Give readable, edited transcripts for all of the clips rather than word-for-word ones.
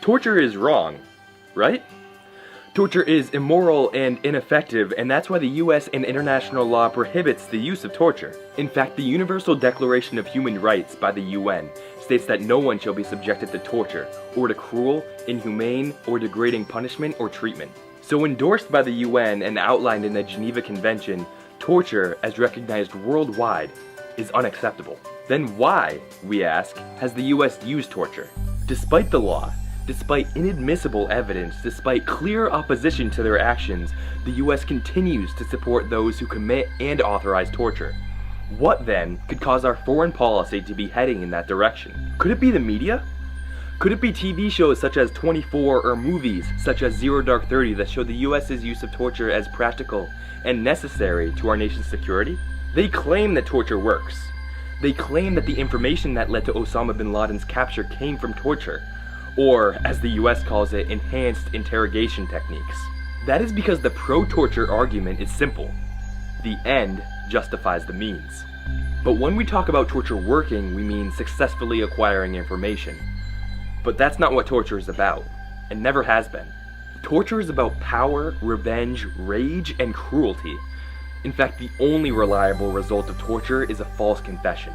Torture is wrong, right? Torture is immoral and ineffective, and that's why the US and international law prohibits the use of torture. In fact, the Universal Declaration of Human Rights by the UN states that no one shall be subjected to torture, or to cruel, inhumane, or degrading punishment or treatment. So endorsed by the UN and outlined in the Geneva Convention, torture, as recognized worldwide, is unacceptable. Then why, we ask, has the US used torture? Despite the law, despite inadmissible evidence, despite clear opposition to their actions, the US continues to support those who commit and authorize torture. What then could cause our foreign policy to be heading in that direction? Could it be the media? Could it be TV shows such as 24 or movies such as Zero Dark 30 that show the US's use of torture as practical and necessary to our nation's security? They claim that torture works. They claim that the information that led to Osama bin Laden's capture came from torture, or, as the US calls it, enhanced interrogation techniques. That is because the pro-torture argument is simple. The end justifies the means. But when we talk about torture working, we mean successfully acquiring information. But that's not what torture is about, and never has been. Torture is about power, revenge, rage, and cruelty. In fact, the only reliable result of torture is a false confession.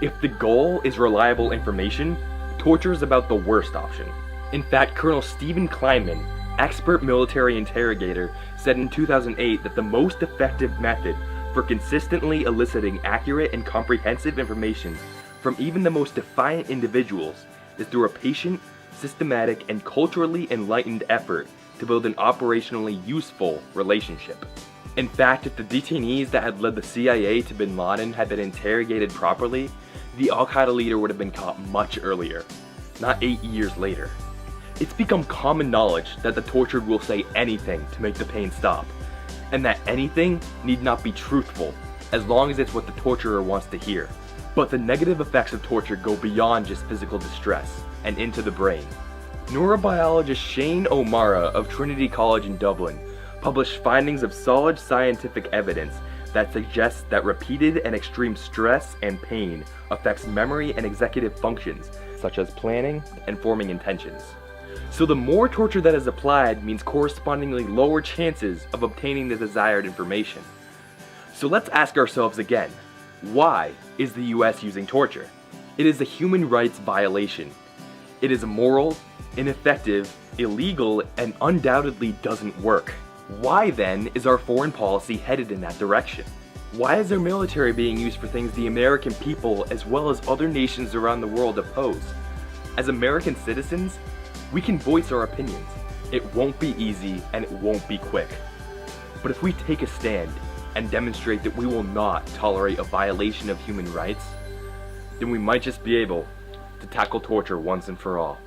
If the goal is reliable information, torture is about the worst option. In fact, Colonel Stephen Kleinman, expert military interrogator, said in 2008 that the most effective method for consistently eliciting accurate and comprehensive information from even the most defiant individuals is through a patient, systematic, and culturally enlightened effort to build an operationally useful relationship. In fact, if the detainees that had led the CIA to bin Laden had been interrogated properly, the Al-Qaeda leader would have been caught much earlier, not 8 years later. It's become common knowledge that the tortured will say anything to make the pain stop, and that anything need not be truthful, as long as it's what the torturer wants to hear. But the negative effects of torture go beyond just physical distress, and into the brain. Neurobiologist Shane O'Mara of Trinity College in Dublin published findings of solid scientific evidence that suggests that repeated and extreme stress and pain affects memory and executive functions, such as planning and forming intentions. So the more torture that is applied means correspondingly lower chances of obtaining the desired information. So let's ask ourselves again, why is the US using torture? It is a human rights violation. It is immoral, ineffective, illegal, and undoubtedly doesn't work. Why then is our foreign policy headed in that direction? Why is our military being used for things the American people as well as other nations around the world oppose? As American citizens, we can voice our opinions. It won't be easy and it won't be quick. But if we take a stand and demonstrate that we will not tolerate a violation of human rights, then we might just be able to tackle torture once and for all.